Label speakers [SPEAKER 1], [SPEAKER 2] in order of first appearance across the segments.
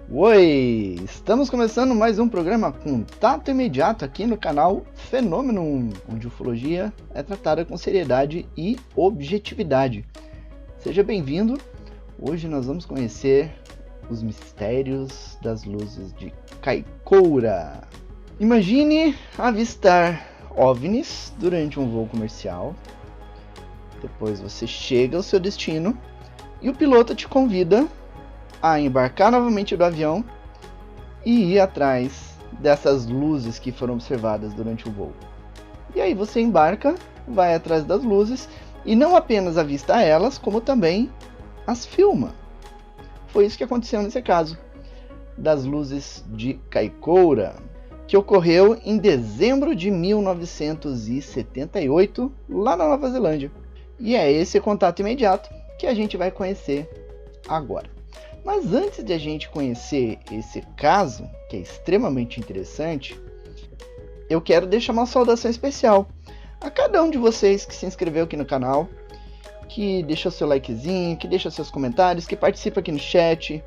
[SPEAKER 1] Oi! Estamos começando mais um programa Contato Imediato aqui no canal Fenômeno, onde ufologia é tratada com seriedade e objetividade. Seja bem-vindo! Hoje nós vamos conhecer os mistérios das luzes de Kaikoura. Imagine avistar OVNIs durante um voo comercial. Depois você chega ao seu destino e o piloto te convida a embarcar novamente do avião e ir atrás dessas luzes que foram observadas durante o voo. E aí você embarca, vai atrás das luzes e não apenas avista elas, como também as filma. Foi isso que aconteceu nesse caso das luzes de Kaikoura, que ocorreu em dezembro de 1978, lá na Nova Zelândia. E é esse contato imediato que a gente vai conhecer agora. Mas antes de a gente conhecer esse caso, que é extremamente interessante, eu quero deixar uma saudação especial a cada um de vocês que se inscreveu aqui no canal, que deixou seu likezinho, que deixa seus comentários, que participa aqui no chat,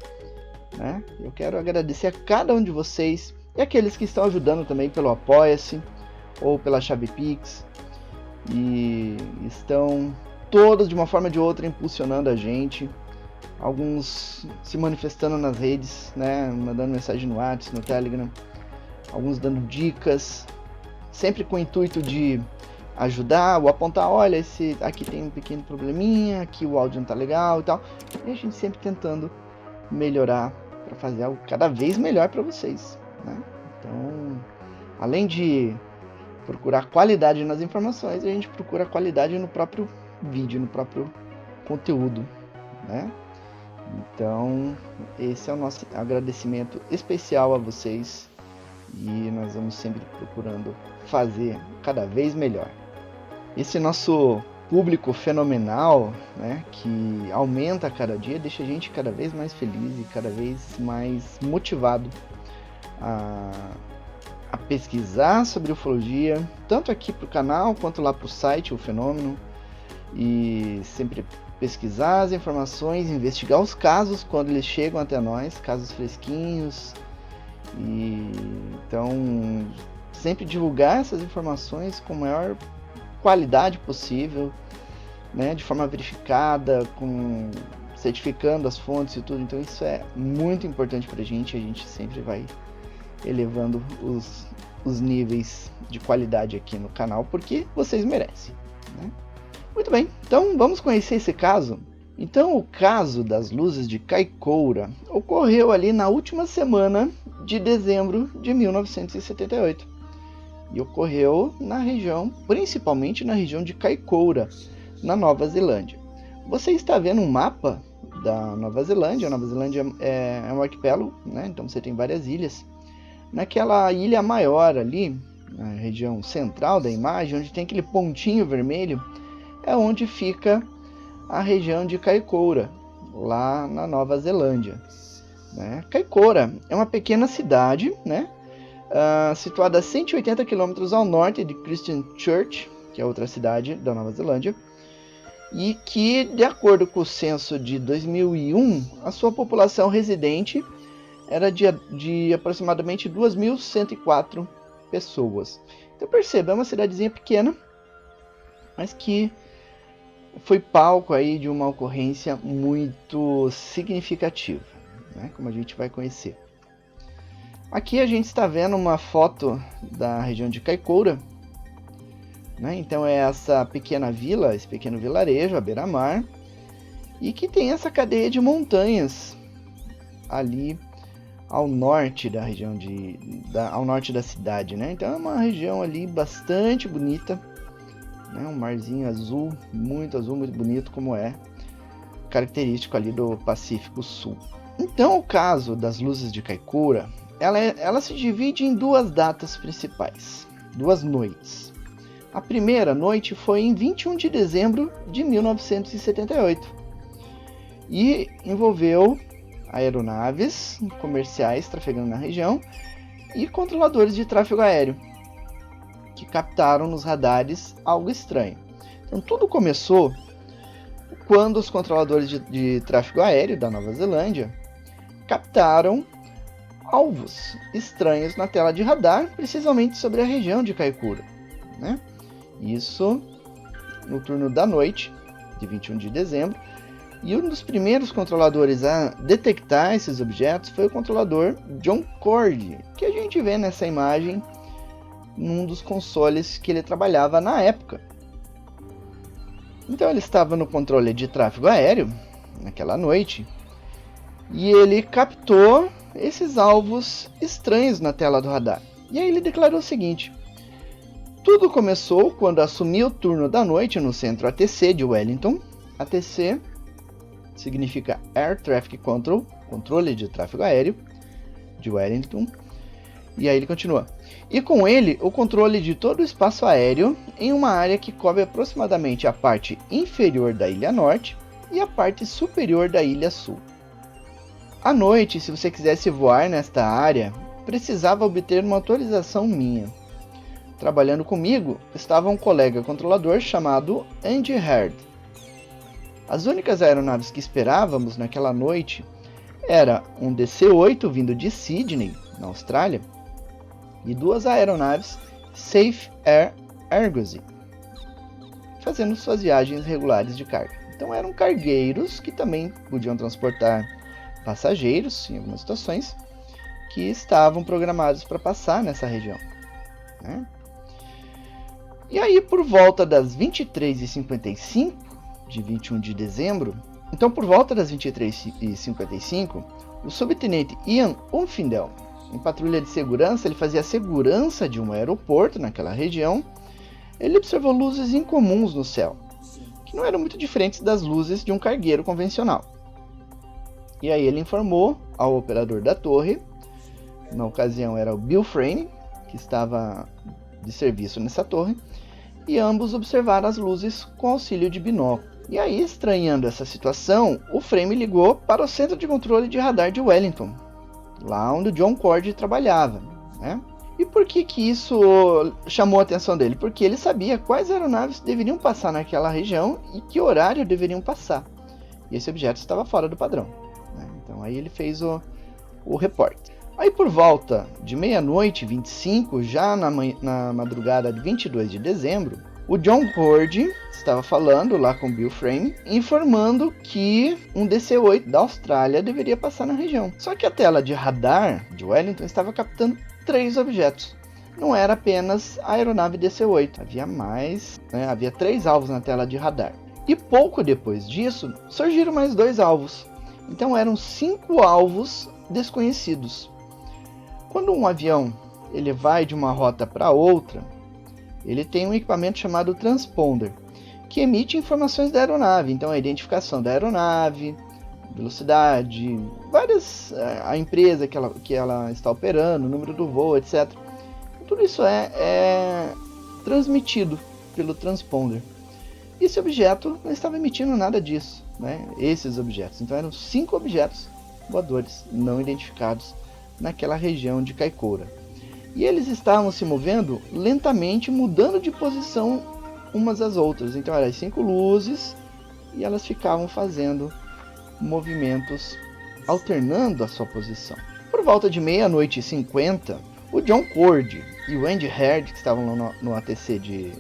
[SPEAKER 1] né? Eu quero agradecer a cada um de vocês e aqueles que estão ajudando também pelo Apoia-se ou pela chave Pix e estão todos de uma forma ou de outra impulsionando a gente. Alguns se manifestando nas redes, né, mandando mensagem no WhatsApp, no Telegram, alguns dando dicas, sempre com o intuito de ajudar ou apontar, olha, esse aqui tem um pequeno probleminha, aqui o áudio não tá legal e tal. E a gente sempre tentando melhorar para fazer algo cada vez melhor para vocês, né? Então, além de procurar qualidade nas informações, a gente procura qualidade no próprio vídeo, no próprio conteúdo, né? Então, esse é o nosso agradecimento especial a vocês e nós vamos sempre procurando fazer cada vez melhor. Esse nosso público fenomenal, né, que aumenta a cada dia, deixa a gente cada vez mais feliz e cada vez mais motivado a pesquisar sobre ufologia, tanto aqui para o canal quanto lá para o site, o Fenômeno, e sempre pesquisar as informações, investigar os casos quando eles chegam até nós, casos fresquinhos, e então sempre divulgar essas informações com a maior qualidade possível, né, de forma verificada, com certificando as fontes e tudo. Então isso é muito importante para a gente sempre vai elevando os níveis de qualidade aqui no canal, porque vocês merecem, né? Muito bem, então vamos conhecer esse caso. Então o caso das luzes de Kaikoura ocorreu ali na última semana de dezembro de 1978. E ocorreu na região, principalmente na região de Kaikoura, na Nova Zelândia. Você está vendo um mapa da Nova Zelândia. A Nova Zelândia é um arquipélago, né? Então você tem várias ilhas. Naquela ilha maior ali, na região central da imagem, onde tem aquele pontinho vermelho, é onde fica a região de Kaikoura, lá na Nova Zelândia, né? Kaikoura é uma pequena cidade, né, situada a 180 km ao norte de Christchurch, que é outra cidade da Nova Zelândia, e que, de acordo com o censo de 2001, a sua população residente era de aproximadamente 2.104 pessoas. Então perceba, é uma cidadezinha pequena, mas que foi palco aí de uma ocorrência muito significativa, né, como a gente vai conhecer. Aqui a gente está vendo uma foto da região de Kaikoura, né? Então é essa pequena vila, esse pequeno vilarejo à beira-mar, e que tem essa cadeia de montanhas ali ao norte da região ao norte da cidade, né? Então é uma região ali bastante bonita, né? Um marzinho azul, muito bonito, como é característico ali do Pacífico Sul. Então o caso das luzes de Kaikoura, ela se divide em duas datas principais, duas noites. A primeira noite foi em 21 de dezembro de 1978 e envolveu aeronaves comerciais trafegando na região e controladores de tráfego aéreo que captaram nos radares algo estranho. Então tudo começou quando os controladores de tráfego aéreo da Nova Zelândia captaram alvos estranhos na tela de radar, precisamente sobre a região de Kaikoura, né? Isso no turno da noite, de 21 de dezembro. E um dos primeiros controladores a detectar esses objetos foi o controlador John Cord, que a gente vê nessa imagem num dos consoles que ele trabalhava na época. Então ele estava no controle de tráfego aéreo naquela noite e ele captou esses alvos estranhos na tela do radar. E aí ele declarou o seguinte: tudo começou quando assumi o turno da noite no centro ATC de Wellington. ATC significa Air Traffic Control, controle de tráfego aéreo de Wellington. E aí ele continua: e com ele o controle de todo o espaço aéreo em uma área que cobre aproximadamente a parte inferior da Ilha Norte e a parte superior da Ilha Sul. À noite, se você quisesse voar nesta área, precisava obter uma autorização minha. Trabalhando comigo estava um colega controlador chamado Andy Herd. As únicas aeronaves que esperávamos naquela noite era um DC-8 vindo de Sydney, na Austrália, e duas aeronaves Safe Air Argosy, fazendo suas viagens regulares de carga. Então eram cargueiros que também podiam transportar passageiros, em algumas situações, que estavam programados para passar nessa região, né? E aí, por volta das 23h55 de 21 de dezembro, então por volta das 23h55, o subtenente Ian Unfindel, em patrulha de segurança, ele fazia a segurança de um aeroporto naquela região. Ele observou luzes incomuns no céu, que não eram muito diferentes das luzes de um cargueiro convencional. E aí ele informou ao operador da torre, na ocasião era o Bill Frame, que estava de serviço nessa torre, e ambos observaram as luzes com auxílio de binóculo. E aí, estranhando essa situação, o Frame ligou para o centro de controle de radar de Wellington, lá onde o John Cord trabalhava, né? E por que isso chamou a atenção dele? Porque ele sabia quais aeronaves deveriam passar naquela região e que horário deveriam passar. E esse objeto estava fora do padrão, né? Então aí ele fez o reporte. Aí por volta de meia-noite 25, já na madrugada de 22 de dezembro, o John Cord estava falando lá com Bill Frame, informando que um DC-8 da Austrália deveria passar na região. Só que a tela de radar de Wellington estava captando 3 objetos. Não era apenas a aeronave DC-8, havia mais, né? Havia 3 alvos na tela de radar. E pouco depois disso, surgiram mais 2 alvos. Então eram 5 alvos desconhecidos. Quando um avião ele vai de uma rota para outra, ele tem um equipamento chamado transponder, que emite informações da aeronave. Então a identificação da aeronave, velocidade, a empresa que ela está operando, o número do voo, etc. Tudo isso é transmitido pelo transponder. E esse objeto não estava emitindo nada disso, né? Esses objetos. Então eram 5 objetos voadores não identificados naquela região de Kaikoura. E eles estavam se movendo lentamente, mudando de posição umas às outras. Então eram 5 luzes e elas ficavam fazendo movimentos alternando a sua posição. Por volta de meia-noite e 50, o John Cord e o Andy Herd, que estavam no ATC de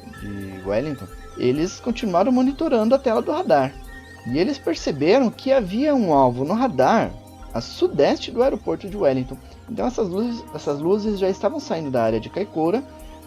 [SPEAKER 1] Wellington, eles continuaram monitorando a tela do radar. E eles perceberam que havia um alvo no radar a sudeste do aeroporto de Wellington. Então essas luzes já estavam saindo da área de Kaikoura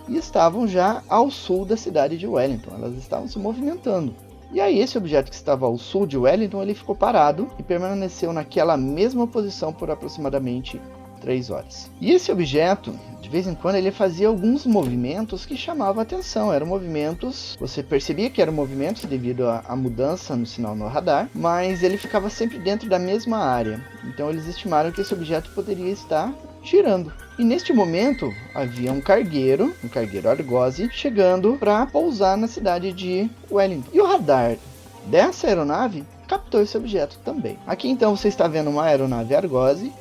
[SPEAKER 1] e estavam já ao sul da cidade de Wellington. Elas estavam se movimentando. E aí esse objeto que estava ao sul de Wellington, ele ficou parado e permaneceu naquela mesma posição por aproximadamente 3 horas. E esse objeto, de vez em quando, ele fazia alguns movimentos que chamavam a atenção. Eram movimentos, você percebia que eram movimentos devido à mudança no sinal no radar, mas ele ficava sempre dentro da mesma área. Então eles estimaram que esse objeto poderia estar girando. E neste momento havia um cargueiro Argosy, chegando para pousar na cidade de Wellington. E o radar dessa aeronave captou esse objeto também. Aqui então você está vendo uma aeronave Argosy.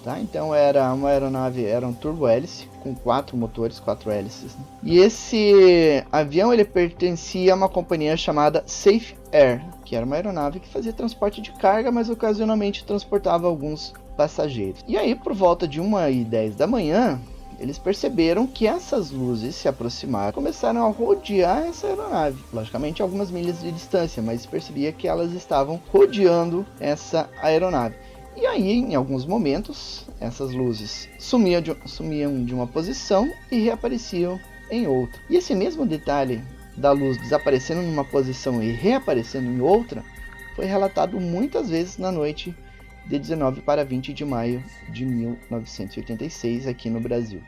[SPEAKER 1] Tá? Então era uma aeronave, era um turbo-hélice com 4 motores, 4 hélices, né? E esse avião ele pertencia a uma companhia chamada Safe Air, que era uma aeronave que fazia transporte de carga, mas ocasionalmente transportava alguns passageiros. E aí, por volta de 1h10 da manhã, eles perceberam que essas luzes se aproximaram, começaram a rodear essa aeronave. Logicamente, algumas milhas de distância, mas percebia que elas estavam rodeando essa aeronave. E aí, em alguns momentos, essas luzes sumiam de uma posição e reapareciam em outra. E esse mesmo detalhe da luz desaparecendo numa posição e reaparecendo em outra foi relatado muitas vezes na noite de 19 para 20 de maio de 1986 aqui no Brasil,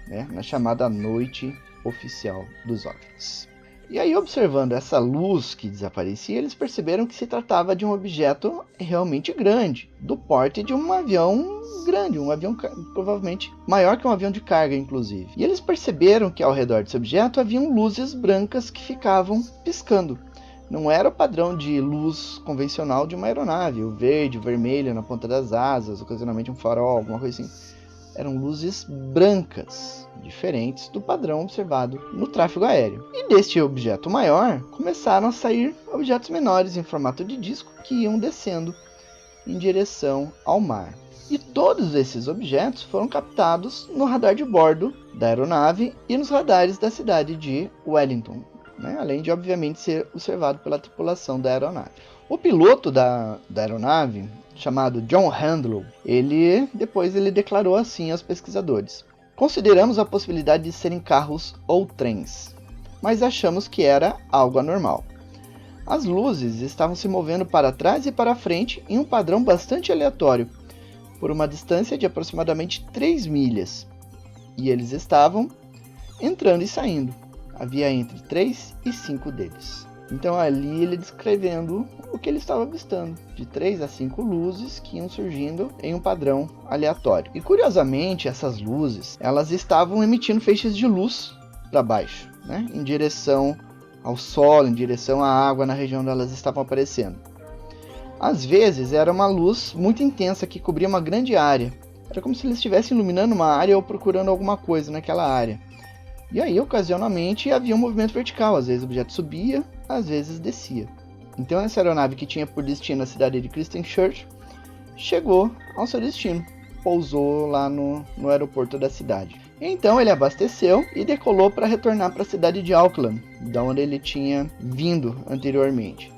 [SPEAKER 1] né? Na chamada Noite Oficial dos OVNIs. E aí, observando essa luz que desaparecia, eles perceberam que se tratava de um objeto realmente grande, do porte de um avião grande, um avião provavelmente maior que um avião de carga, inclusive. E eles perceberam que ao redor desse objeto haviam luzes brancas que ficavam piscando. Não era o padrão de luz convencional de uma aeronave, o verde, o vermelho na ponta das asas, ocasionalmente um farol, alguma coisa assim. Eram luzes brancas, diferentes do padrão observado no tráfego aéreo. E deste objeto maior, começaram a sair objetos menores em formato de disco que iam descendo em direção ao mar. E todos esses objetos foram captados no radar de bordo da aeronave e nos radares da cidade de Wellington, né? Além de, obviamente, ser observado pela tripulação da aeronave. O piloto da aeronave, chamado John Handlow, depois ele declarou assim aos pesquisadores: consideramos a possibilidade de serem carros ou trens, mas achamos que era algo anormal. As luzes estavam se movendo para trás e para frente em um padrão bastante aleatório, por uma distância de aproximadamente 3 milhas, e eles estavam entrando e saindo. Havia entre 3 e 5 deles. Então ali ele descrevendo o que ele estava avistando, de 3 a 5 luzes que iam surgindo em um padrão aleatório. E curiosamente, essas luzes, elas estavam emitindo feixes de luz para baixo, né? Em direção ao solo, em direção à água na região onde elas estavam aparecendo. Às vezes era uma luz muito intensa que cobria uma grande área. Era como se eles estivessem iluminando uma área ou procurando alguma coisa naquela área. E aí, ocasionalmente, havia um movimento vertical. Às vezes o objeto subia, às vezes descia. Então essa aeronave, que tinha por destino a cidade de Christchurch, chegou ao seu destino. Pousou lá no aeroporto da cidade. Então ele abasteceu e decolou para retornar para a cidade de Auckland, da onde ele tinha vindo anteriormente.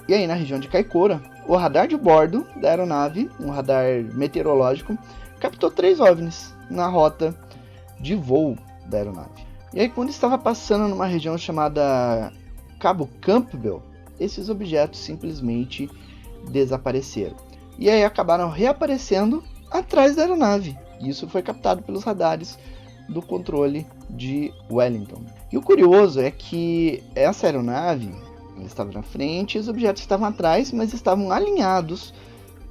[SPEAKER 1] E aí, na região de Kaikoura, o radar de bordo da aeronave, um radar meteorológico, captou 3 OVNIs na rota de voo da aeronave. E aí, quando estava passando numa região chamada Cabo Campbell, esses objetos simplesmente desapareceram. E aí acabaram reaparecendo atrás da aeronave. Isso foi captado pelos radares do controle de Wellington. E o curioso é que essa aeronave estava na frente e os objetos estavam atrás, mas estavam alinhados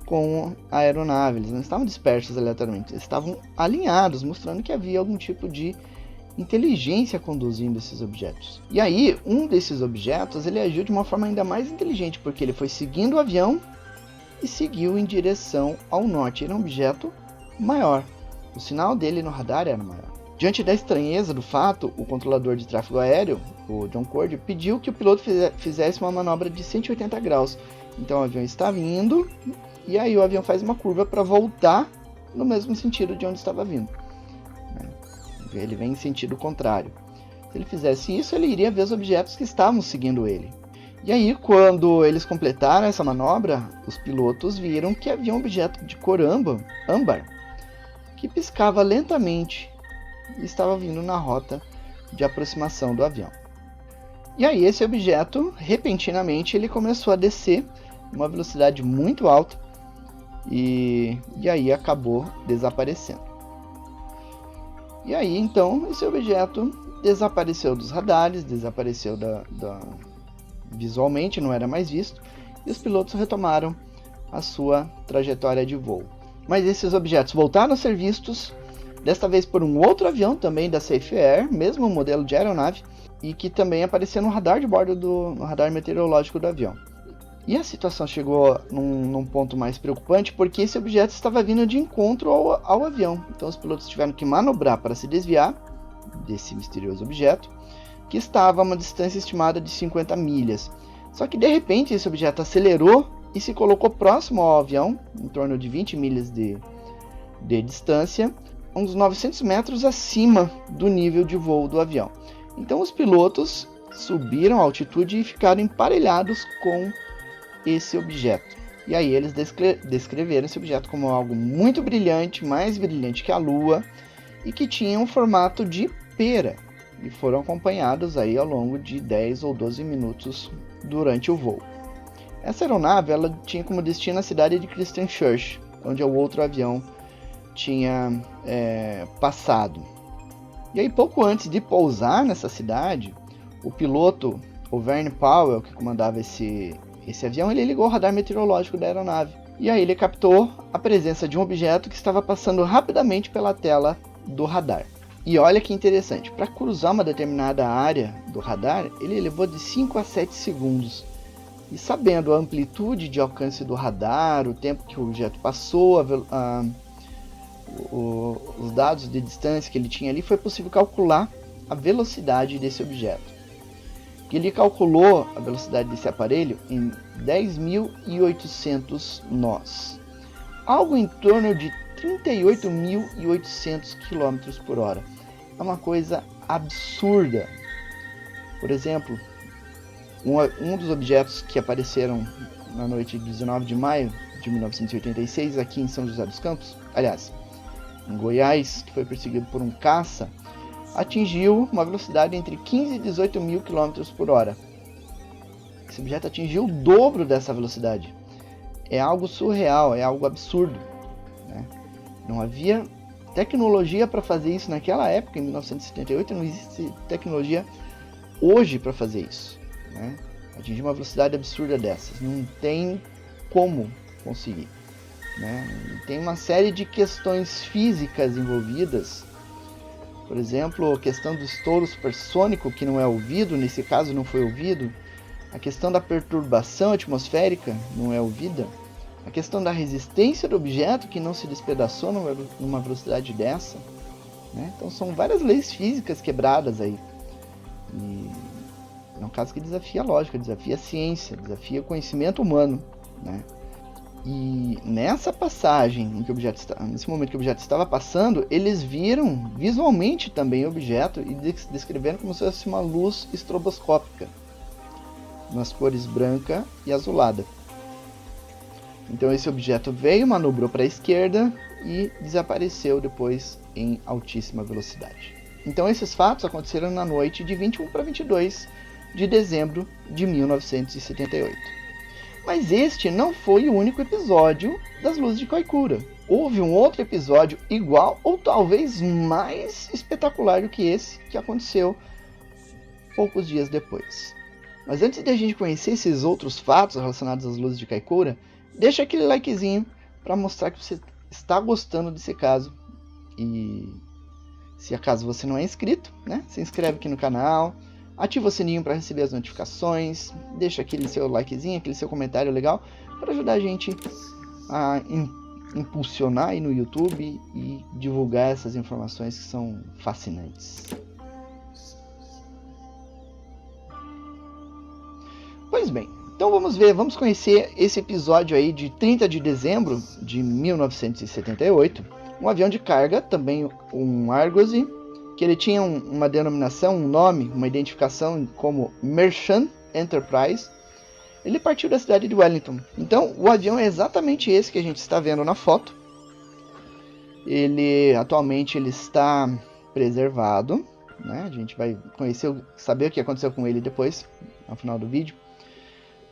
[SPEAKER 1] com a aeronave. Eles não estavam dispersos aleatoriamente, eles estavam alinhados, mostrando que havia algum tipo de inteligência conduzindo esses objetos. E aí, um desses objetos, ele agiu de uma forma ainda mais inteligente, porque ele foi seguindo o avião e seguiu em direção ao norte. Era um objeto maior. O sinal dele no radar era maior. Diante da estranheza do fato, o controlador de tráfego aéreo, o John Cord, pediu que o piloto fizesse uma manobra de 180 graus. Então o avião estava indo, e aí o avião faz uma curva para voltar no mesmo sentido de onde estava vindo. Ele vem em sentido contrário. Se ele fizesse isso, ele iria ver os objetos que estavam seguindo ele. E aí, quando eles completaram essa manobra, os pilotos viram que havia um objeto de cor âmbar que piscava lentamente e estava vindo na rota de aproximação do avião. E aí, esse objeto, repentinamente, ele começou a descer em uma velocidade muito alta e aí acabou desaparecendo. E aí, então, esse objeto desapareceu dos radares, desapareceu visualmente, não era mais visto, e os pilotos retomaram a sua trajetória de voo. Mas esses objetos voltaram a ser vistos, desta vez por um outro avião também da Safe Air, mesmo modelo de aeronave, e que também aparecia no radar de bordo, no radar meteorológico do avião. E a situação chegou num ponto mais preocupante, porque esse objeto estava vindo de encontro ao avião. Então os pilotos tiveram que manobrar para se desviar desse misterioso objeto, que estava a uma distância estimada de 50 milhas. Só que de repente esse objeto acelerou e se colocou próximo ao avião, em torno de 20 milhas de de distância, uns 900 metros acima do nível de voo do avião. Então os pilotos subiram a altitude e ficaram emparelhados com esse objeto. E aí eles descreveram esse objeto como algo muito brilhante, mais brilhante que a Lua, e que tinha um formato de pera, e foram acompanhados aí ao longo de 10 ou 12 minutos durante o voo. Essa aeronave ela tinha como destino a cidade de Christchurch, onde o outro avião tinha passado. E aí pouco antes de pousar nessa cidade, o piloto, o Verne Powell, que comandava esse avião, ele ligou o radar meteorológico da aeronave. E aí ele captou a presença de um objeto que estava passando rapidamente pela tela do radar. E olha que interessante, para cruzar uma determinada área do radar, ele levou de 5 a 7 segundos. E sabendo a amplitude de alcance do radar, o tempo que o objeto passou, os dados de distância que ele tinha ali, foi possível calcular a velocidade desse objeto. Ele calculou a velocidade desse aparelho em 10.800 nós, algo em torno de 38.800 km por hora. É uma coisa absurda. Por exemplo, um dos objetos que apareceram na noite de 19 de maio de 1986 aqui em São José dos Campos, aliás, em Goiás, que foi perseguido por um caça, atingiu uma velocidade entre 15 e 18 mil km por hora. Esse objeto atingiu o dobro dessa velocidade. É algo surreal, é algo absurdo, né? Não havia tecnologia para fazer isso naquela época, em 1978, não existe tecnologia hoje para fazer isso, né? Atingir uma velocidade absurda dessas, não tem como conseguir, né? Tem uma série de questões físicas envolvidas. Por exemplo, a questão do estouro supersônico, que não é ouvido, nesse caso não foi ouvido. A questão da perturbação atmosférica não é ouvida. A questão da resistência do objeto, que não se despedaçou numa velocidade dessa, né? Então são várias leis físicas quebradas aí. E é um caso que desafia a lógica, desafia a ciência, desafia o conhecimento humano, né? E nessa passagem, nesse momento que o objeto estava passando, eles viram visualmente também o objeto e descreveram como se fosse uma luz estroboscópica, nas cores branca e azulada. Então esse objeto veio, manobrou para a esquerda e desapareceu depois em altíssima velocidade. Então esses fatos aconteceram na noite de 21 para 22 de dezembro de 1978. Mas este não foi o único episódio das Luzes de Kaikoura. Houve um outro episódio igual ou talvez mais espetacular do que esse que aconteceu poucos dias depois. Mas antes de a gente conhecer esses outros fatos relacionados às Luzes de Kaikoura, deixa aquele likezinho para mostrar que você está gostando desse caso. E se acaso você não é inscrito, né, se inscreve aqui no canal. Ativa o sininho para receber as notificações, deixa aquele seu likezinho, aquele seu comentário legal, para ajudar a gente a impulsionar aí no YouTube e divulgar essas informações que são fascinantes. Pois bem, então vamos conhecer esse episódio aí de 30 de dezembro de 1978, um avião de carga, também um Argosy, que ele tinha uma denominação, um nome, uma identificação como Merchant Enterprise. Ele partiu da cidade de Wellington. Então, o avião é exatamente esse que a gente está vendo na foto. Atualmente ele está preservado, né? A gente vai saber o que aconteceu com ele depois, no final do vídeo.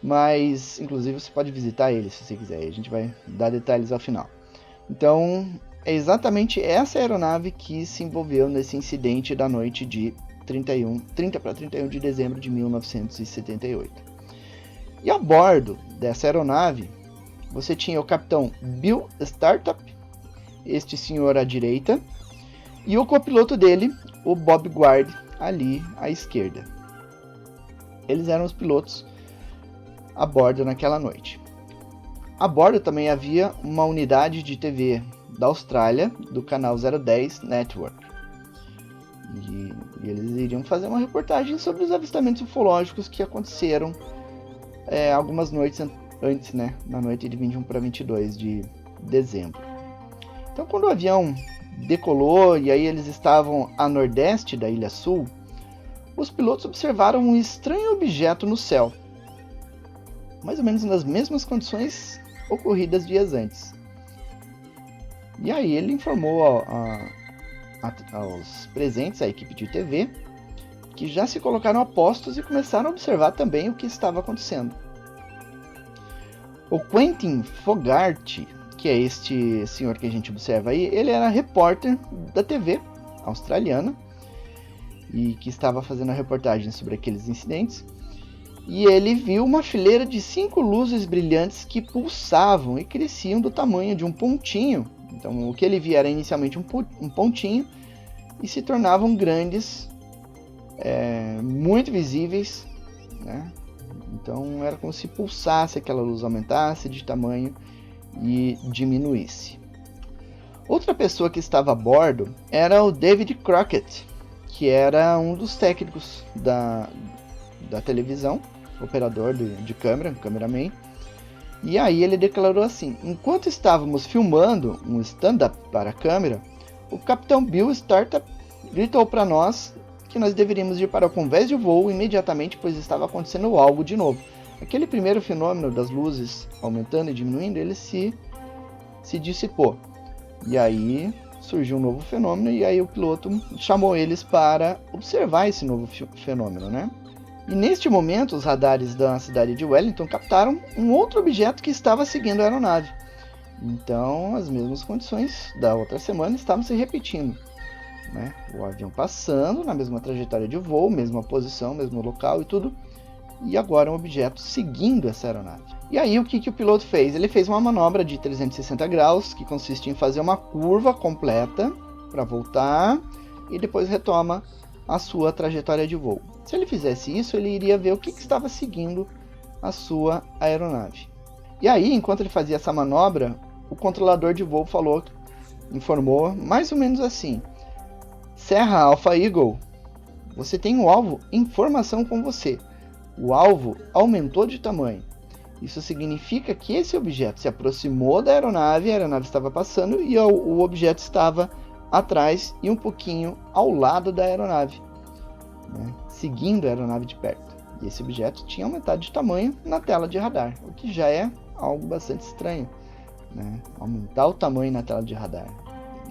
[SPEAKER 1] Mas, inclusive, você pode visitar ele se você quiser. A gente vai dar detalhes ao final. Então, é exatamente essa aeronave que se envolveu nesse incidente da noite de 30 para 31 de dezembro de 1978. E a bordo dessa aeronave, você tinha o capitão Bill Startup, este senhor à direita, e o copiloto dele, o Bob Guard, ali à esquerda. Eles eram os pilotos a bordo naquela noite. A bordo também havia uma unidade de TV da Austrália, do canal 010 Network. E eles iriam fazer uma reportagem sobre os avistamentos ufológicos que aconteceram algumas noites antes, né, na noite de 21 para 22 de dezembro. Então, quando o avião decolou e aí eles estavam a nordeste da Ilha Sul, os pilotos observaram um estranho objeto no céu, mais ou menos nas mesmas condições ocorridas dias antes. E aí ele informou aos presentes, à equipe de TV, que já se colocaram a postos e começaram a observar também o que estava acontecendo. O Quentin Fogarty, que é este senhor que a gente observa aí, ele era repórter da TV australiana e que estava fazendo a reportagem sobre aqueles incidentes. E ele viu uma fileira de 5 luzes brilhantes que pulsavam e cresciam do tamanho de um pontinho. Então, o que ele via era inicialmente um pontinho e se tornavam grandes, muito visíveis, né? Então, era como se pulsasse aquela luz, aumentasse de tamanho e diminuísse. Outra pessoa que estava a bordo era o David Crockett, que era um dos técnicos da televisão, operador de câmera, cameraman. E aí ele declarou assim: enquanto estávamos filmando um stand-up para a câmera, o capitão Bill Startup gritou para nós que nós deveríamos ir para o convés de voo imediatamente, pois estava acontecendo algo de novo. Aquele primeiro fenômeno das luzes aumentando e diminuindo, ele se dissipou. E aí surgiu um novo fenômeno e aí o piloto chamou eles para observar esse novo fenômeno, né? E neste momento, os radares da cidade de Wellington captaram um outro objeto que estava seguindo a aeronave. Então, as mesmas condições da outra semana estavam se repetindo, né? O avião passando na mesma trajetória de voo, mesma posição, mesmo local e tudo. E agora um objeto seguindo essa aeronave. E aí o que o piloto fez? Ele fez uma manobra de 360 graus, que consiste em fazer uma curva completa para voltar e depois retoma a sua trajetória de voo. Se ele fizesse isso, ele iria ver o que estava seguindo a sua aeronave. E aí, enquanto ele fazia essa manobra, o controlador de voo informou mais ou menos assim: Serra Alpha Eagle, você tem um alvo em formação com você. O alvo aumentou de tamanho. Isso significa que esse objeto se aproximou da aeronave, a aeronave estava passando e o objeto estava atrás e um pouquinho ao lado da aeronave, né, seguindo a aeronave de perto. E esse objeto tinha aumentado de tamanho na tela de radar, o que já é algo bastante estranho, né? Aumentar o tamanho na tela de radar.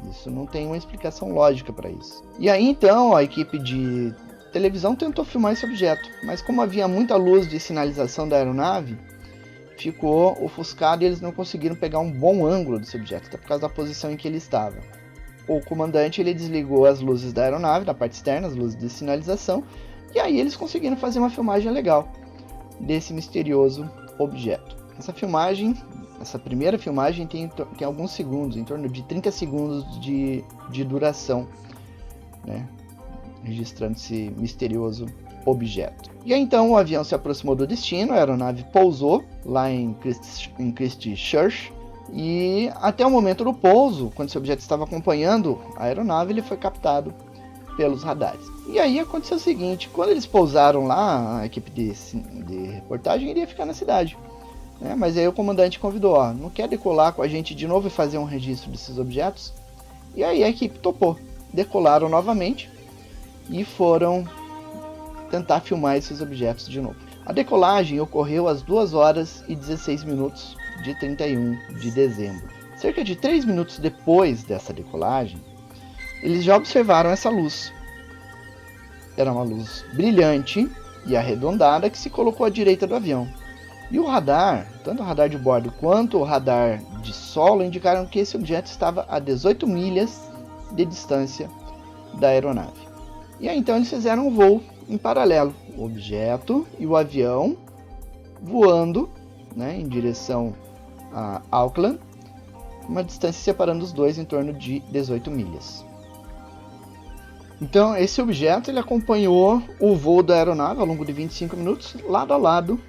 [SPEAKER 1] Isso não tem uma explicação lógica para isso. E aí então a equipe de televisão tentou filmar esse objeto, mas como havia muita luz de sinalização da aeronave, ficou ofuscado e eles não conseguiram pegar um bom ângulo desse objeto, até por causa da posição em que ele estava. O comandante ele desligou as luzes da aeronave, da parte externa, as luzes de sinalização, e aí eles conseguiram fazer uma filmagem legal desse misterioso objeto. Essa primeira filmagem tem alguns segundos, em torno de 30 segundos de duração, né, registrando esse misterioso objeto. E aí, então o avião se aproximou do destino, a aeronave pousou lá em Christchurch, e até o momento do pouso, quando esse objeto estava acompanhando a aeronave, ele foi captado pelos radares. E aí aconteceu o seguinte: quando eles pousaram lá, a equipe de reportagem iria ficar na cidade, né? Mas aí o comandante convidou: não quer decolar com a gente de novo e fazer um registro desses objetos? E aí a equipe topou, decolaram novamente e foram tentar filmar esses objetos de novo. A decolagem ocorreu às 2 horas e 16 minutos de 31 de dezembro. Cerca de 3 minutos depois dessa decolagem, eles já observaram essa luz. Era uma luz brilhante e arredondada que se colocou à direita do avião. E o radar, tanto o radar de bordo quanto o radar de solo, indicaram que esse objeto estava a 18 milhas de distância da aeronave. E aí então eles fizeram um voo em paralelo, o objeto e o avião voando, né, em direção a Auckland, uma distância separando os dois em torno de 18 milhas. Então esse objeto ele acompanhou o voo da aeronave ao longo de 25 minutos, lado a lado,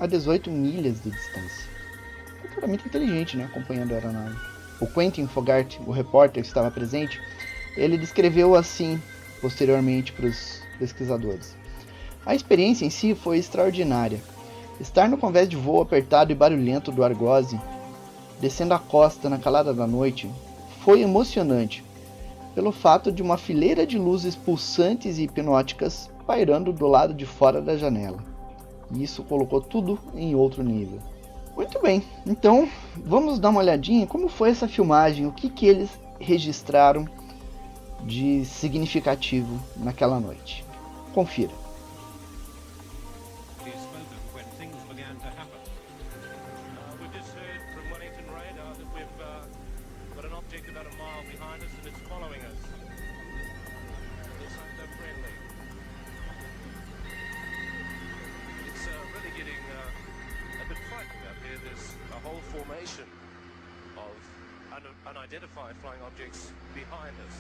[SPEAKER 1] a 18 milhas de distância. Era muito inteligente, né, acompanhando a aeronave. O Quentin Fogarty, o repórter que estava presente, ele descreveu assim posteriormente para os pesquisadores: a experiência em si foi extraordinária. Estar no convés de voo apertado e barulhento do Argosy, descendo a costa na calada da noite, foi emocionante, pelo fato de uma fileira de luzes pulsantes e hipnóticas pairando do lado de fora da janela. E isso colocou tudo em outro nível. Muito bem, então vamos dar uma olhadinha em como foi essa filmagem, o que eles registraram de significativo naquela noite. Confira.
[SPEAKER 2] Formation of unidentified flying objects behind us.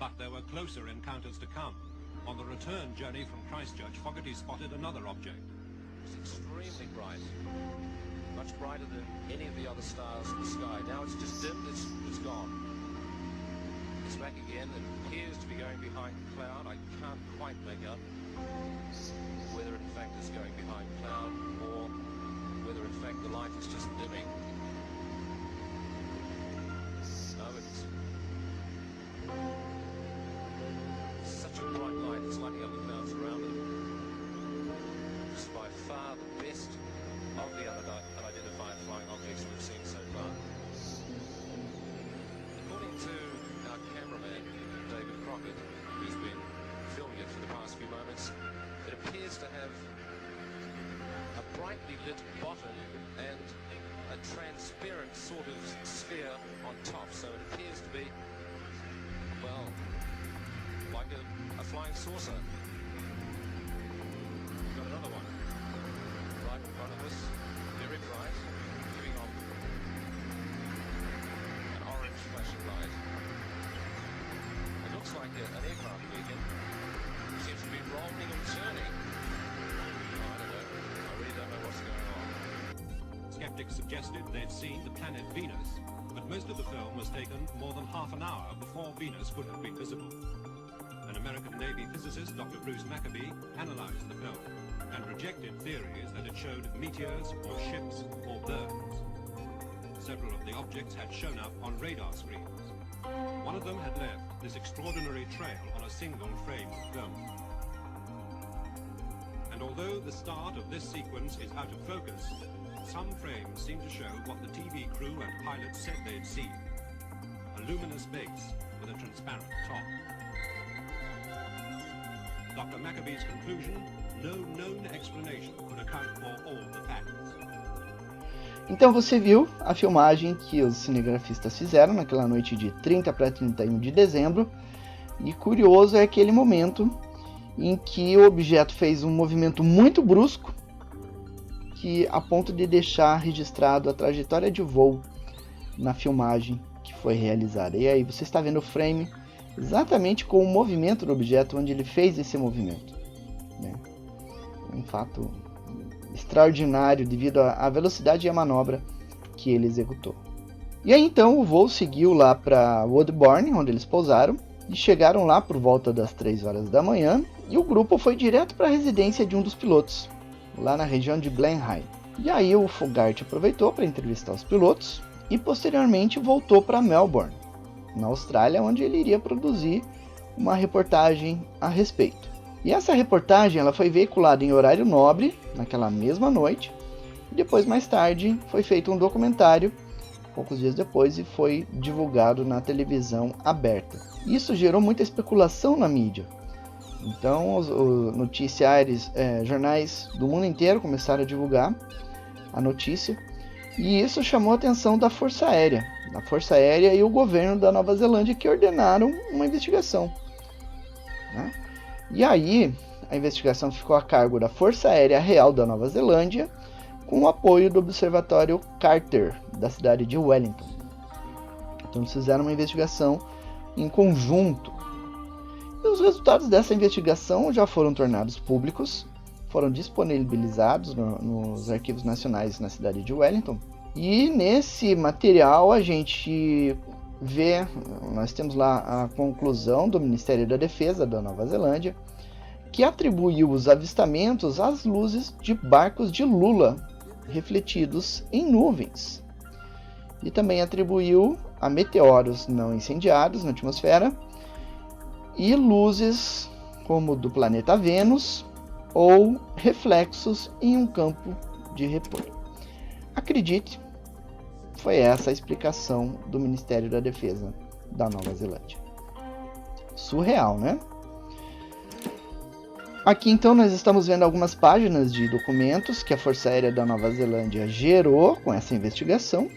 [SPEAKER 3] But there were closer encounters to come. On the return journey from Christchurch, Fogarty spotted another object.
[SPEAKER 2] It's extremely bright, much brighter than any of the other stars in the sky. Now it's just dimmed, it's gone. It's back again, it appears to be going behind cloud. I can't quite make up whether in fact it's going behind cloud or whether in fact the light is just dimming. No, it's such a bright light, it's lighting up the clouds around it. It's by far the best of the unidentified flying objects we've seen so far. According to our cameraman, David Crockett, who's been filming it for the past few moments, it appears to have a brightly lit bottom and a transparent sort of sphere on top, so it appears to be, well, like a flying saucer. We've got another one right in front of us, very bright, giving off an orange flashing light. It looks like an aircraft beacon. It seems to be rolling and turning.
[SPEAKER 3] Skeptics suggested they'd seen the planet Venus, but most of the film was taken more than half an hour before Venus could have been visible. An American Navy physicist, Dr. Bruce Maccabee, analyzed the film and rejected theories that it showed meteors or ships or birds. Several of the objects had shown up on radar screens. One of them had left this extraordinary trail on a single frame of film. And although the start of this sequence is out of focus, some frames seem to show what the TV crew and pilots said they'd seen. A luminous base with a transparent top. Dr. Maccabee's conclusion, no known explanation could account for all the facts.
[SPEAKER 1] Então você viu a filmagem que os cinegrafistas fizeram naquela noite de 30 para 31 de dezembro. E curioso é aquele momento em que o objeto fez um movimento muito brusco, que a ponto de deixar registrado a trajetória de voo na filmagem que foi realizada. E aí você está vendo o frame exatamente com o movimento do objeto, onde ele fez esse movimento, né? Um fato extraordinário devido à velocidade e à manobra que ele executou. E aí então o voo seguiu lá para Woodbourne, onde eles pousaram, e chegaram lá por volta das 3 horas da manhã, e o grupo foi direto para a residência de um dos pilotos, lá na região de Blenheim. E aí o Fogarty aproveitou para entrevistar os pilotos e posteriormente voltou para Melbourne, na Austrália, onde ele iria produzir uma reportagem a respeito. E essa reportagem ela foi veiculada em horário nobre naquela mesma noite, e depois mais tarde foi feito um documentário poucos dias depois e foi divulgado na televisão aberta. Isso gerou muita especulação na mídia. Então os noticiários, jornais do mundo inteiro começaram a divulgar a notícia, e isso chamou a atenção da Força Aérea e o governo da Nova Zelândia, que ordenaram uma investigação, né? E aí a investigação ficou a cargo da Força Aérea Real da Nova Zelândia, com o apoio do Observatório Carter, da cidade de Wellington. Então eles fizeram uma investigação em conjunto. E os resultados dessa investigação já foram tornados públicos, foram disponibilizados nos arquivos nacionais na cidade de Wellington. E nesse material a gente vê, nós temos lá a conclusão do Ministério da Defesa da Nova Zelândia, que atribuiu os avistamentos às luzes de barcos de lula refletidos em nuvens. e também atribuiu a meteoros não incendiados na atmosfera e luzes como do planeta Vênus ou reflexos em um campo de repolho. Acredite, foi essa a explicação do Ministério da Defesa da Nova Zelândia. Surreal, né? Aqui então nós estamos vendo algumas páginas de documentos que a Força Aérea da Nova Zelândia gerou com essa investigação.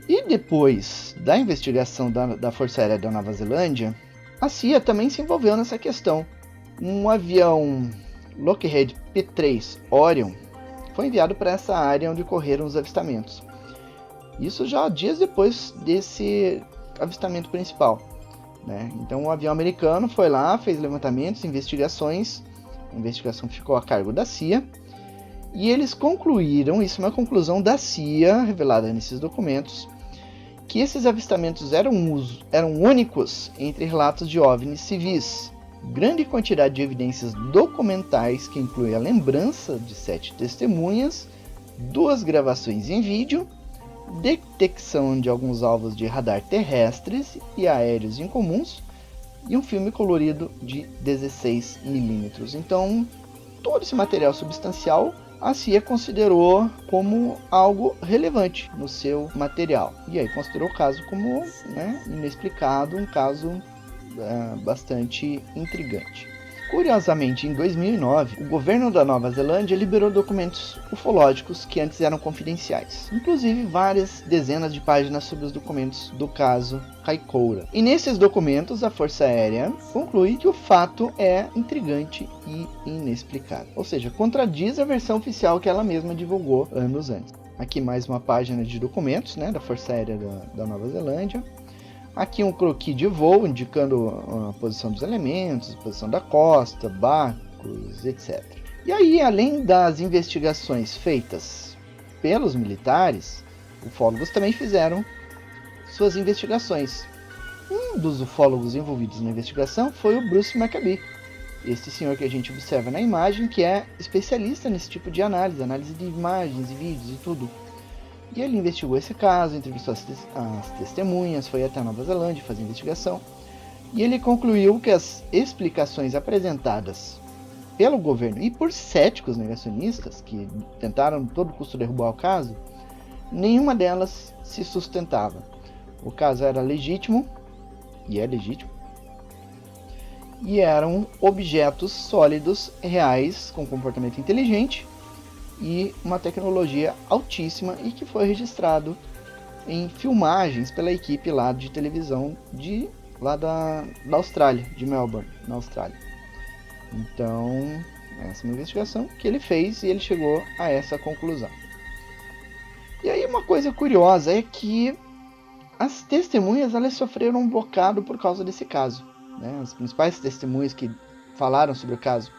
[SPEAKER 1] E depois da investigação da Força Aérea da Nova Zelândia, a CIA também se envolveu nessa questão. Um avião Lockheed P-3 Orion foi enviado para essa área onde ocorreram os avistamentos. Isso já dias depois desse avistamento principal, né? Então o avião americano foi lá, fez levantamentos, investigações. A investigação ficou a cargo da CIA. E eles concluíram, isso é uma conclusão da CIA, revelada nesses documentos, que esses avistamentos eram únicos entre relatos de OVNIs civis. Grande quantidade de evidências documentais, que inclui a lembrança de 7 testemunhas, 2 gravações em vídeo, detecção de alguns alvos de radar terrestres e aéreos incomuns, e um filme colorido de 16 milímetros. Então, todo esse material substancial a CIA considerou como algo relevante no seu material. E aí considerou o caso como, inexplicado, um caso bastante intrigante. Curiosamente, em 2009, o governo da Nova Zelândia liberou documentos ufológicos que antes eram confidenciais, inclusive várias dezenas de páginas sobre os documentos do caso Kaikoura. E nesses documentos, a Força Aérea conclui que o fato é intrigante e inexplicável, ou seja, contradiz a versão oficial que ela mesma divulgou anos antes. Aqui mais uma página de documentos, da Força Aérea da Nova Zelândia. Aqui um croquis de voo indicando a posição dos elementos, a posição da costa, barcos, etc. E aí, além das investigações feitas pelos militares, ufólogos também fizeram suas investigações. Um dos ufólogos envolvidos na investigação foi o Bruce Maccabee, este senhor que a gente observa na imagem, que é especialista nesse tipo de análise de imagens e vídeos e tudo. E ele investigou esse caso, entrevistou as testemunhas, foi até a Nova Zelândia fazer investigação. E ele concluiu que as explicações apresentadas pelo governo e por céticos negacionistas, que tentaram a todo custo derrubar o caso, nenhuma delas se sustentava. O caso era legítimo, e é legítimo, e eram objetos sólidos, reais, com comportamento inteligente, e uma tecnologia altíssima, e que foi registrado em filmagens pela equipe lá de televisão lá da Austrália, de Melbourne, na Austrália. Então, essa é uma investigação que ele fez e ele chegou a essa conclusão. E aí uma coisa curiosa é que as testemunhas elas sofreram um blocado por causa desse caso, As principais testemunhas que falaram sobre o caso.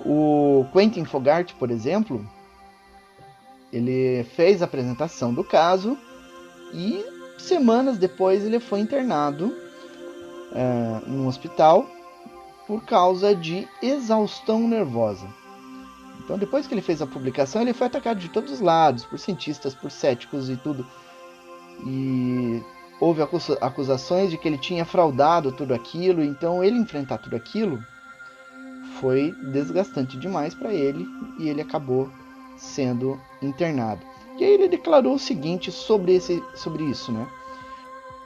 [SPEAKER 1] O Quentin Fogart, por exemplo, ele fez a apresentação do caso e semanas depois ele foi internado num hospital por causa de exaustão nervosa. Então, depois que ele fez a publicação, ele foi atacado de todos os lados, por cientistas, por céticos e tudo. E houve acusações de que ele tinha fraudado tudo aquilo, então ele enfrentar tudo aquilo foi desgastante demais para ele e ele acabou sendo internado. E aí ele declarou o seguinte sobre isso,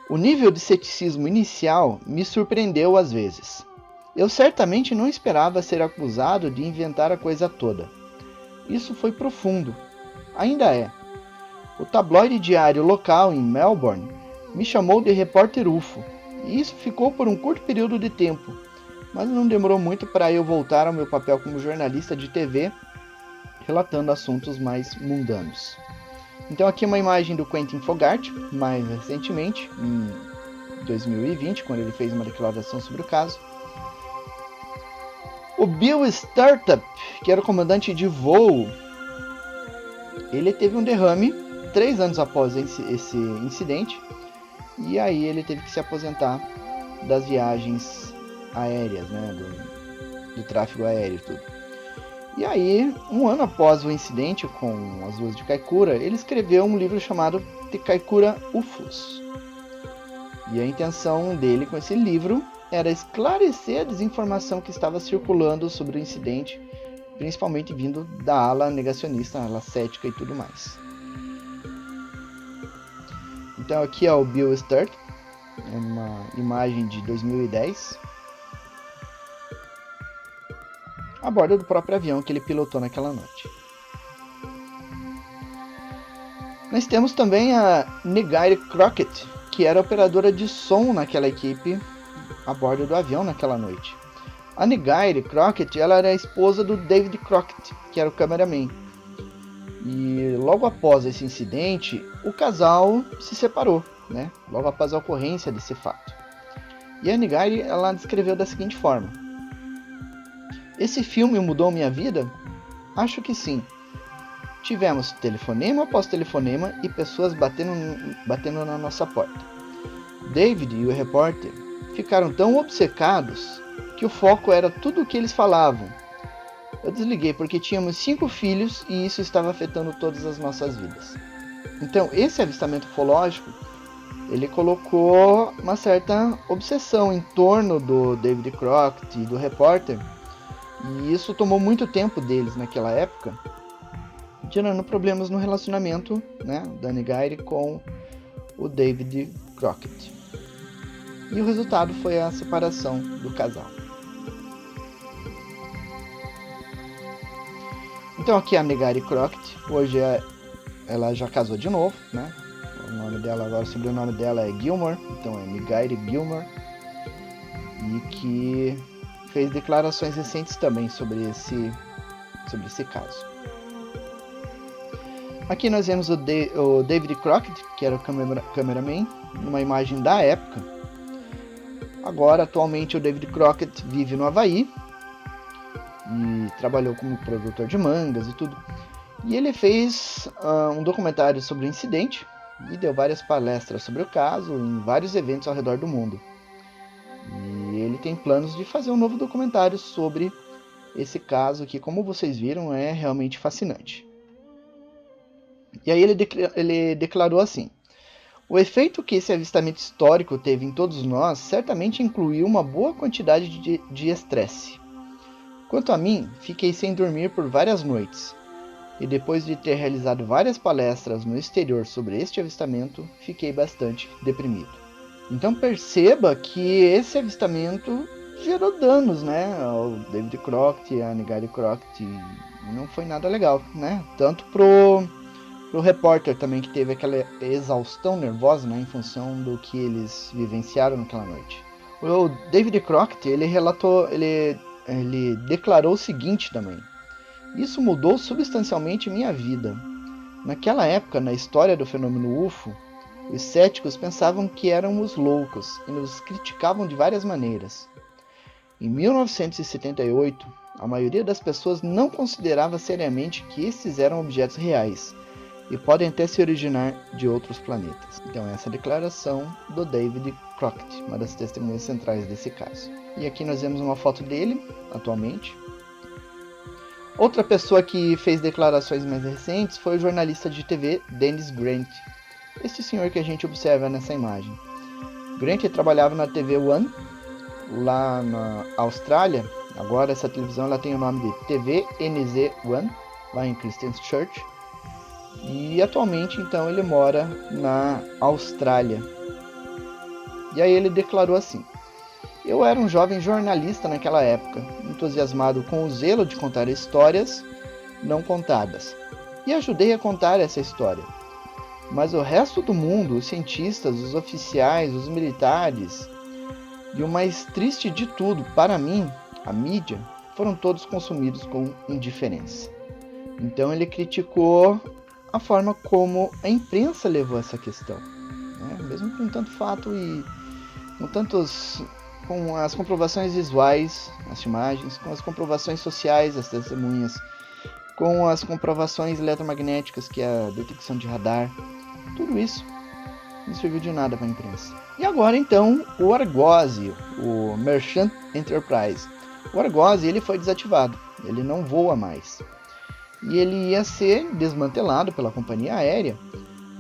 [SPEAKER 1] O nível de ceticismo inicial me surpreendeu às vezes. Eu certamente não esperava ser acusado de inventar a coisa toda. Isso foi profundo. Ainda é. O tabloide diário local em Melbourne me chamou de repórter UFO, e isso ficou por um curto período de tempo, mas não demorou muito para eu voltar ao meu papel como jornalista de TV, relatando assuntos mais mundanos. Então aqui uma imagem do Quentin Fogart, mais recentemente, em 2020, quando ele fez uma declaração sobre o caso. O Bill Startup, que era o comandante de voo, ele teve um derrame 3 anos após esse incidente, e aí ele teve que se aposentar das viagens aéreas, do tráfego aéreo e tudo. E aí, 1 ano após o incidente com as luzes de Kaikoura, ele escreveu um livro chamado Project Kaikoura UFOs. E a intenção dele com esse livro era esclarecer a desinformação que estava circulando sobre o incidente, principalmente vindo da ala negacionista, a ala cética e tudo mais. Então aqui é o Bill Sturt, é uma imagem de 2010, a bordo do próprio avião que ele pilotou naquela noite. Nós temos também a Negaire Crockett, que era operadora de som naquela equipe a bordo do avião naquela noite. A Negaire Crockett, ela era a esposa do David Crockett, que era o cameraman. E logo após esse incidente, o casal se separou, né? Logo após a ocorrência desse fato. E a Negaire, ela descreveu da seguinte forma: esse filme mudou minha vida? Acho que sim. Tivemos telefonema após telefonema e pessoas batendo na nossa porta. David e o repórter ficaram tão obcecados que o foco era tudo o que eles falavam. Eu desliguei porque tínhamos 5 filhos e isso estava afetando todas as nossas vidas. Então, esse avistamento ufológico, ele colocou uma certa obsessão em torno do David Crockett e do repórter, e isso tomou muito tempo deles naquela época, gerando problemas no relacionamento, né, da Negaire com o David Crockett. E o resultado foi a separação do casal. Então aqui é a Negaire Crockett, hoje ela já casou de novo, né? O nome dela agora, o sobrenome dela é Gilmore, então é Negaire Gilmore, e que fez declarações recentes também sobre esse caso. Aqui nós vemos o David Crockett, que era o cameraman, numa imagem da época. Agora, atualmente, o David Crockett vive no Havaí e trabalhou como produtor de mangas e tudo. E ele fez um documentário sobre o incidente e deu várias palestras sobre o caso em vários eventos ao redor do mundo. E ele tem planos de fazer um novo documentário sobre esse caso que, como vocês viram, é realmente fascinante. E aí ele declarou assim: o efeito que esse avistamento histórico teve em todos nós certamente incluiu uma boa quantidade de estresse. Quanto a mim, fiquei sem dormir por várias noites, e depois de ter realizado várias palestras no exterior sobre este avistamento, fiquei bastante deprimido. Então perceba que esse avistamento gerou danos, né, ao David Crockett e a Negaire Crockett, e não foi nada legal, né, tanto pro repórter também, que teve aquela exaustão nervosa, né, em função do que eles vivenciaram naquela noite. O David Crockett, ele declarou o seguinte também: isso mudou substancialmente minha vida. Naquela época, na história do fenômeno UFO, os céticos pensavam que éramos loucos e nos criticavam de várias maneiras. Em 1978, a maioria das pessoas não considerava seriamente que esses eram objetos reais e podem até se originar de outros planetas. Então essa é a declaração do David Crockett, uma das testemunhas centrais desse caso. E aqui nós vemos uma foto dele, atualmente. Outra pessoa que fez declarações mais recentes foi o jornalista de TV Dennis Grant. Este senhor que a gente observa nessa imagem. Grant trabalhava na TV One, lá na Austrália. Agora essa televisão ela tem o nome de TV NZ One, lá em Christchurch. E atualmente então ele mora na Austrália. E aí ele declarou assim: eu era um jovem jornalista naquela época, entusiasmado com o zelo de contar histórias não contadas, e ajudei a contar essa história. Mas o resto do mundo, os cientistas, os oficiais, os militares, e o mais triste de tudo, para mim, a mídia, foram todos consumidos com indiferença. Então ele criticou a forma como a imprensa levou essa questão, né? Mesmo com tanto fato e com as comprovações visuais, as imagens, com as comprovações sociais, as testemunhas, com as comprovações eletromagnéticas, que é a detecção de radar, tudo isso não serviu de nada para a imprensa. E agora então o Argosy, o Merchant Enterprise. O Argosy ele foi desativado, ele não voa mais. E ele ia ser desmantelado pela companhia aérea,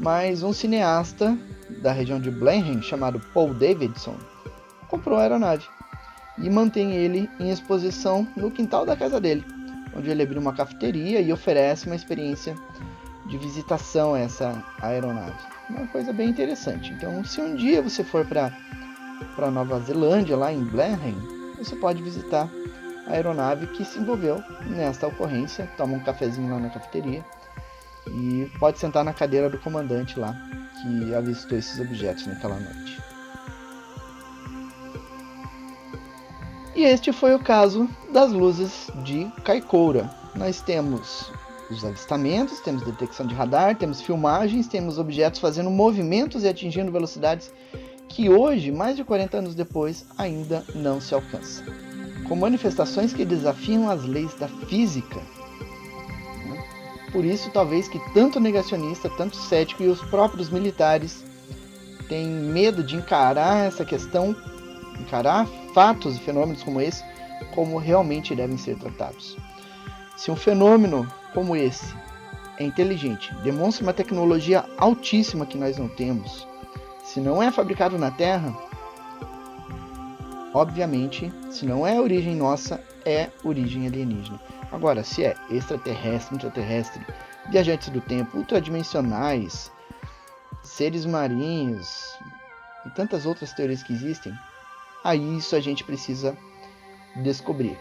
[SPEAKER 1] mas um cineasta da região de Blenheim, chamado Paul Davidson, comprou a aeronave e mantém ele em exposição no quintal da casa dele, onde ele abriu uma cafeteria e oferece uma experiência de visitação a essa aeronave. Uma coisa bem interessante. Então, se um dia você for para Nova Zelândia, lá em Blenheim, você pode visitar a aeronave que se envolveu nesta ocorrência, toma um cafezinho lá na cafeteria e pode sentar na cadeira do comandante lá, que avistou esses objetos naquela noite. E este foi o caso das luzes de Kaikoura. Nós temos os avistamentos, temos detecção de radar, temos filmagens, temos objetos fazendo movimentos e atingindo velocidades que hoje, mais de 40 anos depois, ainda não se alcança. Com manifestações que desafiam as leis da física. Por isso, talvez que tanto negacionista, tanto cético e os próprios militares têm medo de encarar essa questão, encarar fatos e fenômenos como esse, como realmente devem ser tratados. Se um fenômeno como esse é inteligente, demonstra uma tecnologia altíssima que nós não temos, se não é fabricado na Terra, obviamente, se não é origem nossa, é origem alienígena. Agora, se é extraterrestre, intraterrestre, viajantes do tempo, ultradimensionais, seres marinhos e tantas outras teorias que existem, aí isso a gente precisa descobrir.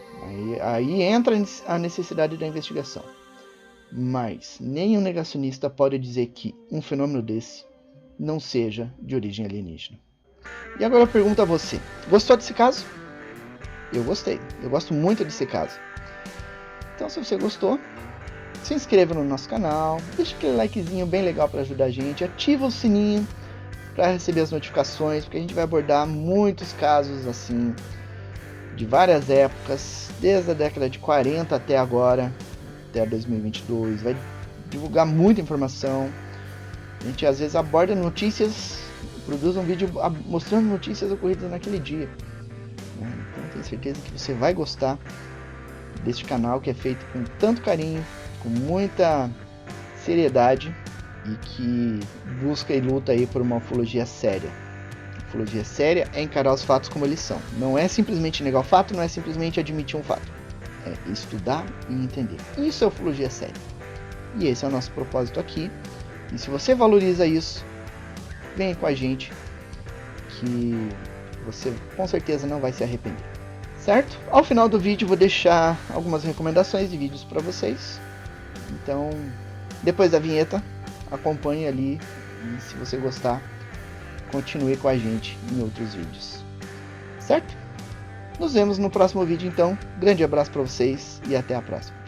[SPEAKER 1] Aí entra a necessidade da investigação. Mas nenhum negacionista pode dizer que um fenômeno desse não seja de origem alienígena. E agora eu pergunto a você, gostou desse caso? Eu gostei, eu gosto muito desse caso. Então, se você gostou, se inscreva no nosso canal, deixa aquele likezinho bem legal para ajudar a gente, ativa o sininho para receber as notificações, porque a gente vai abordar muitos casos assim, de várias épocas, desde a década de 40 até agora, até 2022, vai divulgar muita informação. A gente às vezes aborda notícias, produz um vídeo mostrando notícias ocorridas naquele dia. Então tenho certeza que você vai gostar deste canal que é feito com tanto carinho, com muita seriedade e que busca e luta aí por uma ufologia séria. Ufologia séria é encarar os fatos como eles são. Não é simplesmente negar o fato, não é simplesmente admitir um fato. É estudar e entender. Isso é ufologia séria. E esse é o nosso propósito aqui. E se você valoriza isso, venha com a gente, que você com certeza não vai se arrepender. Certo? Ao final do vídeo vou deixar algumas recomendações de vídeos para vocês. Então, depois da vinheta, acompanhe ali. E se você gostar, continue com a gente em outros vídeos. Certo? Nos vemos no próximo vídeo então. Grande abraço para vocês e até a próxima.